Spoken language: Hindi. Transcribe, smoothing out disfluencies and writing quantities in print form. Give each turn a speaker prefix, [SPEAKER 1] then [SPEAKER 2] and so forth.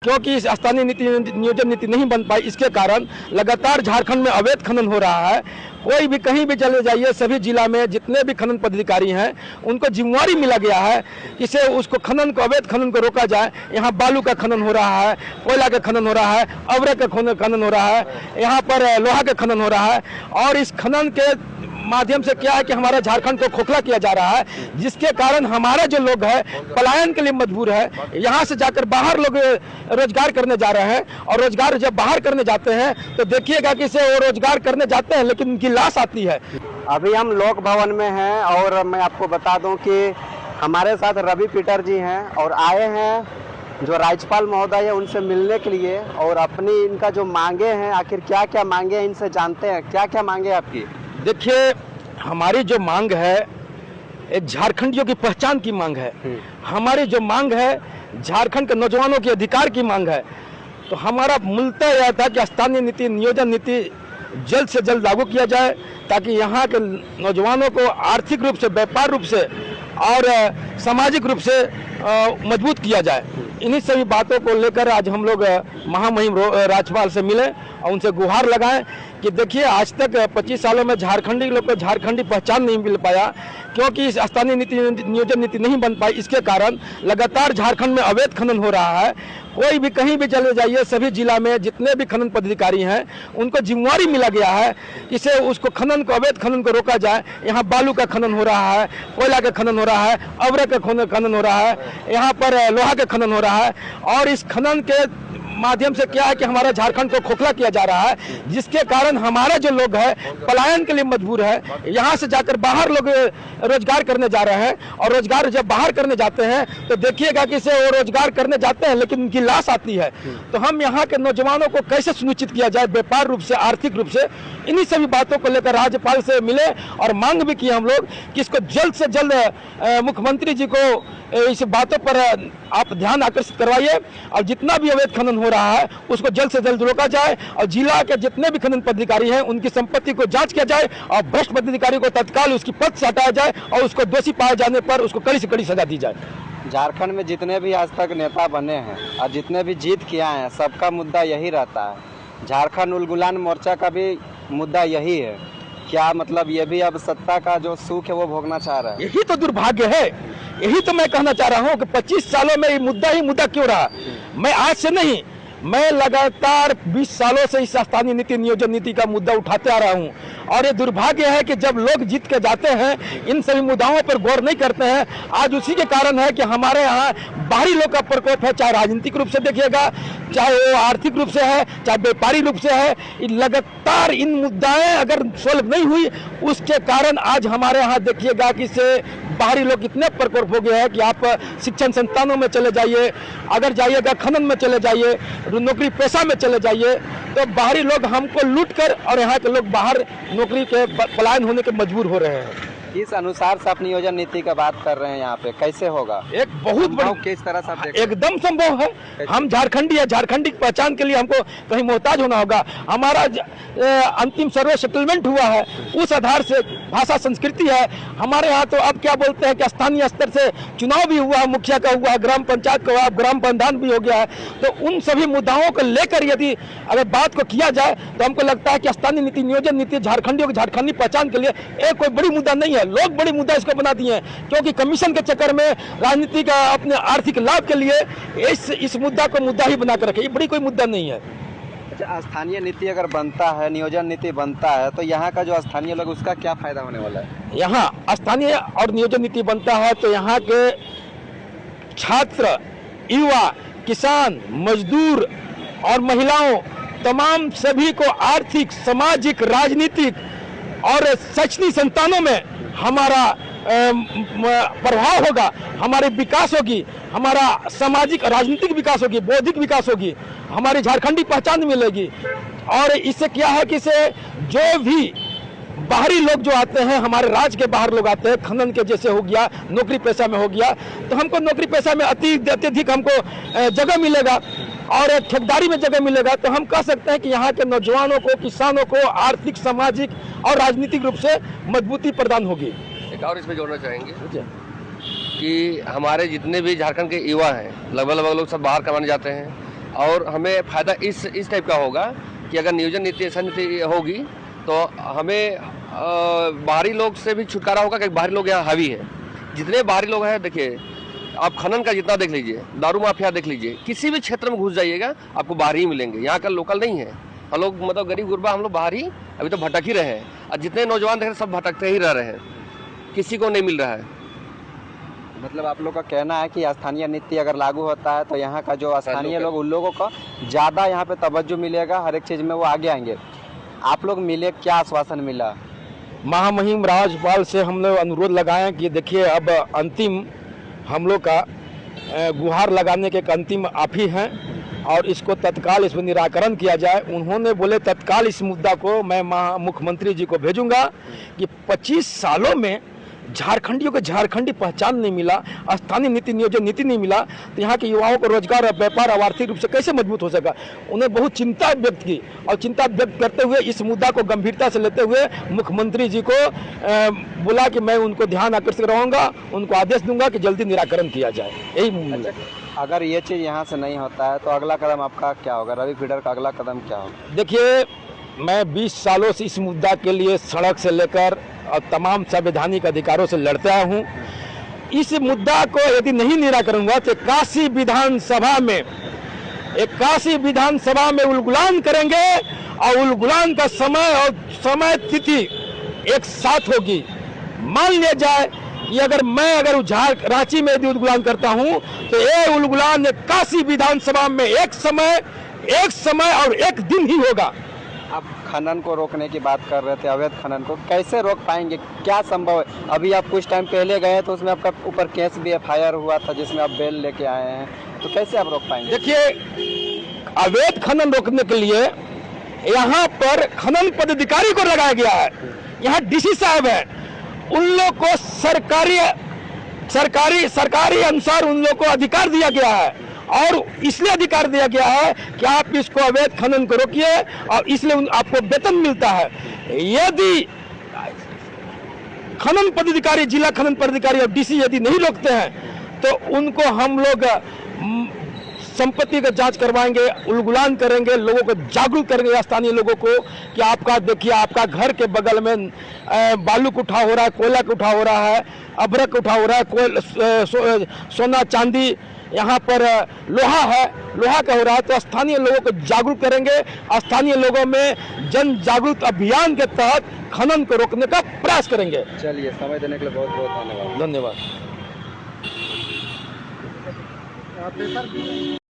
[SPEAKER 1] क्योंकि इस स्थानीय नीति नियोजन नीति नहीं बन पाई, इसके कारण लगातार झारखंड में अवैध खनन हो रहा है। कोई भी कहीं भी चले जाइए, सभी जिला में जितने भी खनन पदाधिकारी हैं उनको जिम्मेवारी मिला गया है कि से उसको खनन को, अवैध खनन को रोका जाए। यहाँ बालू का खनन हो रहा है, कोयला का खनन हो रहा है, अवरक का खनन हो रहा है, यहाँ पर लोहा का खनन हो रहा है। और इस खनन के माध्यम से क्या है कि हमारा झारखंड को खोखला किया जा रहा है, जिसके कारण हमारा जो लोग है पलायन के लिए मजबूर है। यहाँ से जाकर बाहर लोग रोजगार करने जा रहे हैं, और रोजगार जब बाहर करने जाते हैं तो देखिएगा कि से वो रोजगार करने जाते हैं लेकिन उनकी लाश आती है।
[SPEAKER 2] अभी हम लोक भवन में हैं और मैं आपको बता दूं कि हमारे साथ रवि पीटर जी हैं और आए हैं जो राज्यपाल महोदय है उनसे मिलने के लिए, और अपनी इनका जो मांगे हैं, आखिर क्या क्या मांगे हैं इनसे जानते हैं। क्या क्या मांगे आपकी?
[SPEAKER 1] देखिए, हमारी जो मांग है एक झारखंडियों की पहचान की मांग है। हमारी जो मांग है झारखंड के नौजवानों के अधिकार की मांग है। तो हमारा मूलतः यह था कि स्थानीय नीति नियोजन नीति जल्द से जल्द लागू किया जाए, ताकि यहाँ के नौजवानों को आर्थिक रूप से, व्यापार रूप से और सामाजिक रूप से मजबूत किया जाए। इन्हीं सभी बातों को लेकर आज हम लोग महामहिम राज्यपाल से मिले और उनसे गुहार लगाएं कि देखिए, आज तक 25 सालों में झारखंडी लोग को झारखंडी पहचान नहीं मिल पाया, क्योंकि इस स्थानीय नीति नियोजन नीति नहीं बन पाई। इसके कारण लगातार झारखंड में अवैध खनन हो रहा है। कोई भी कहीं भी चले जाइए, सभी जिला में जितने भी खनन पदाधिकारी हैं उनको जिम्मेवारी मिला गया है कि से उसको खनन को, अवैध खनन को रोका जाए। यहाँ बालू का खनन हो रहा है, कोयला का खनन हो रहा है, अवरक का खनन हो रहा है, यहाँ पर लोहा का खनन हो रहा है। और इस खनन के माध्यम से क्या है कि हमारा झारखंड को खोखला किया जा रहा है, जिसके कारण हमारा जो लोग है पलायन के लिए मजबूर है। यहाँ से जाकर बाहर लोग रोजगार करने जा रहे हैं, और रोजगार जब बाहर करने जाते हैं तो देखिएगा कि से वो रोजगार करने जाते हैं लेकिन उनकी लाश आती है। तो हम यहाँ के नौजवानों को कैसे सुनिश्चित किया जाए व्यापार रूप से, आर्थिक रूप से, इन्हीं सभी बातों को लेकर राज्यपाल से मिले और मांग भी की हम लोग कि इसको जल्द से जल्द मुख्यमंत्री जी को इस बातों पर आप ध्यान आकर्षित करवाइए, और जितना भी अवैध खनन हो रहा है उसको जल्द से जल्द रोका जाए, और जिला के जितने भी खनन पदाधिकारी हैं उनकी संपत्ति को जांच किया जाए, और भ्रष्ट पदाधिकारी को तत्काल उसकी पद से हटाया जाए, और उसको दोषी पाए जाने पर उसको कड़ी से कड़ी सजा दी जाए।
[SPEAKER 2] झारखंड में जितने भी आज तक नेता बने हैं और जितने भी जीत किया है, सबका मुद्दा यही रहता है। झारखंड उलगुलान मोर्चा का भी मुद्दा यही है। क्या मतलब ये भी अब सत्ता का जो सुख है वो भोगना चाह रहा है?
[SPEAKER 1] यही तो दुर्भाग्य है। यही तो मैं कहना चाह रहा हूँ कि 25 सालों में ये मुद्दा ही मुद्दा क्यों रहा। मैं आज से नहीं, मैं लगातार 20 सालों से इस स्थानीय नीति नियोजन नीति का मुद्दा उठाते आ रहा हूँ। और ये दुर्भाग्य है कि जब लोग जीत के जाते हैं इन सभी मुद्दाओं पर गौर नहीं करते हैं। आज उसी के कारण है कि हमारे यहाँ बाहरी लोग का प्रकोप है, चाहे राजनीतिक रूप से देखिएगा, चाहे वो आर्थिक रूप से है, चाहे व्यापारी रूप से है। लगातार इन मुद्दाएं अगर सोल्व नहीं हुई, उसके कारण आज हमारे यहाँ देखिएगा कि से बाहरी लोग इतने प्रकोप हो गए हैं कि आप शिक्षण संस्थानों में चले जाइए, अगर जाइएगा खनन में चले जाइए, नौकरी पेशा में चले जाइए, तो बाहरी लोग हमको लूट कर और यहाँ के लोग बाहर नौकरी के पलायन होने के मजबूर हो रहे हैं।
[SPEAKER 2] इस अनुसार से आप नियोजन नीति का बात कर रहे हैं, यहाँ पे कैसे होगा?
[SPEAKER 1] एक बहुत बड़ा,
[SPEAKER 2] किस तरह से
[SPEAKER 1] एकदम संभव है। हम झारखंडी है, झारखंडी की पहचान के लिए हमको कहीं मोहताज होना होगा। हमारा अंतिम सर्वे सेटलमेंट हुआ है, उस आधार से भाषा संस्कृति है हमारे यहाँ। तो अब क्या बोलते हैं कि स्थानीय स्तर से चुनाव भी हुआ है, मुखिया का हुआ है, ग्राम पंचायत का हुआ, ग्राम प्रधान भी हो गया है। तो उन सभी मुद्दाओं को लेकर यदि अगर बात को किया जाए तो हमको लगता है कि स्थानीय नीति नियोजन नीति झारखंडियों की झारखंडी पहचान के लिए एक कोई बड़ी मुद्दा नहीं है। लोग बड़ी मुद्दा इसको बना दिए हैं, क्योंकि कमीशन के चक्कर में राजनीति का अपने आर्थिक लाभ के लिए इस मुद्दा को मुद्दा ही बना कर रखे। ये बड़ी कोई मुद्दा नहीं है।
[SPEAKER 2] अच्छा, स्थानीय नीति अगर बनता है, नियोजन नीति बनता है, तो यहाँ का जो स्थानीय लोग, उसका क्या फायदा होने वाला है?
[SPEAKER 1] यहाँ स्थानीय और नियोजन नीति बनता है तो यहाँ के छात्र, युवा, किसान, मजदूर और महिलाओं, तमाम सभी को आर्थिक, सामाजिक, राजनीतिक और शैक्षणिक संस्थानों में हमारा प्रभाव होगा, हमारे विकास होगी, हमारा सामाजिक राजनीतिक विकास होगी, बौद्धिक विकास होगी, हमारी झारखंडी पहचान मिलेगी। और इससे क्या है कि से जो भी बाहरी लोग जो आते हैं, हमारे राज्य के बाहर लोग आते हैं, खनन के जैसे हो गया, नौकरी पेशा में हो गया, तो हमको नौकरी पेशा में अत्यधिक हमको जगह मिलेगा और ठेकेदारी में जगह मिलेगा। तो हम कह सकते हैं कि यहाँ के नौजवानों को, किसानों को आर्थिक, सामाजिक और राजनीतिक रूप से मजबूती प्रदान होगी।
[SPEAKER 3] एक और इसमें जोड़ना चाहेंगे कि हमारे जितने भी झारखंड के युवा हैं, लगभग लोग सब बाहर कमाने जाते हैं। और हमें फ़ायदा इस टाइप का होगा कि अगर नियोजन नीति ऐसा नीति होगी तो हमें बाहरी लोग से भी छुटकारा होगा, क्योंकि बाहरी लोग यहाँ हावी है। जितने बाहरी लोग हैं, देखिए आप खनन का जितना देख लीजिए, दारू माफिया देख लीजिए, किसी भी क्षेत्र में घुस जाइएगा आपको बाहरी ही मिलेंगे। यहाँ का लोकल नहीं है। हम लोग मतलब गरीब गुरबा, हम लोग बाहर ही अभी तो भटक ही रहे हैं, और जितने नौजवान देख रहे हैं सब भटकते ही रह रहे हैं, किसी को नहीं मिल रहा है।
[SPEAKER 2] मतलब आप लोग का कहना है कि स्थानीय नीति अगर लागू होता है तो यहाँ का जो स्थानीय लोग, उन लोगों को ज़्यादा यहाँ पे तवज्जो मिलेगा, हर एक चीज़ में वो आगे आएंगे। आप लोग मिले, क्या आश्वासन मिला?
[SPEAKER 1] महामहिम राज्यपाल से हम लोग अनुरोध लगाए कि देखिए अब अंतिम हम लोग का गुहार लगाने के एक अंतिम आप ही हैं और इसको तत्काल इसमें निराकरण किया जाए। उन्होंने बोले तत्काल इस मुद्दा को मैं मुख्यमंत्री जी को भेजूंगा कि 25 सालों में झारखंडियों को झारखंडी पहचान नहीं मिला, स्थानीय नीति नियोजन नीति नहीं मिला, तो यहाँ के युवाओं को रोजगार और व्यापार और आर्थिक रूप से कैसे मजबूत हो सका। उन्हें बहुत चिंता व्यक्त की और चिंता व्यक्त करते हुए इस मुद्दा को गंभीरता से लेते हुए मुख्यमंत्री जी को बोला कि मैं उनको ध्यान आकर्षित रहूँगा, उनको आदेश दूंगा कि जल्दी निराकरण किया जाए। यही मूल है।
[SPEAKER 2] अगर ये चीज़ यहाँ से नहीं होता है तो अगला कदम आपका क्या होगा? रवि फीडर का अगला कदम क्या होगा?
[SPEAKER 1] देखिए, मैं 20 सालों से इस मुद्दा के लिए सड़क से लेकर और तमाम संवैधानिक अधिकारों से लड़ता हूँ। इस मुद्दा को यदि नहीं निराकरण हुआ तो काशी विधानसभा में उलगुलान करेंगे और उलगुलान का समय और समय तिथि एक साथ होगी। मान लिया जाए कि अगर रांची में यदि उलगुलान करता हूँ तो ये उलगुलान काशी विधानसभा में एक समय और एक दिन ही होगा।
[SPEAKER 2] आप खनन को रोकने की बात कर रहे थे, अवैध खनन को कैसे रोक पाएंगे? क्या संभव है? अभी आप कुछ टाइम पहले गए तो उसमें आपका ऊपर केस भी FIR हुआ था जिसमें आप बेल लेके आए हैं, तो कैसे आप रोक पाएंगे?
[SPEAKER 1] देखिए, अवैध खनन रोकने के लिए यहाँ पर खनन पदाधिकारी को लगाया गया है। यहाँ DC साहब है, उन लोग को सरकारी अनुसार उन लोग को अधिकार दिया गया है और इसलिए अधिकार दिया गया है कि आप इसको अवैध खनन को रोकिए और इसलिए आपको वेतन मिलता है। यदि खनन पदाधिकारी, जिला खनन पदाधिकारी और DC यदि नहीं रोकते हैं तो उनको हम लोग संपत्ति का जांच करवाएंगे, उलगुलान करेंगे, लोगों को जागरूक करेंगे, स्थानीय लोगों को कि आपका देखिए आपका घर के बगल में बालू का उठाव हो रहा है, कोयला का उठाव हो रहा है, अभ्रक उठाव हो रहा है, सोना चांदी, यहाँ पर लोहा का हो रहा है। तो स्थानीय लोगों को जागरूक करेंगे, स्थानीय लोगों में जन जागरूक अभियान के तहत खनन को रोकने का प्रयास करेंगे।
[SPEAKER 2] चलिए, समय देने के लिए बहुत बहुत धन्यवाद।
[SPEAKER 1] धन्यवाद।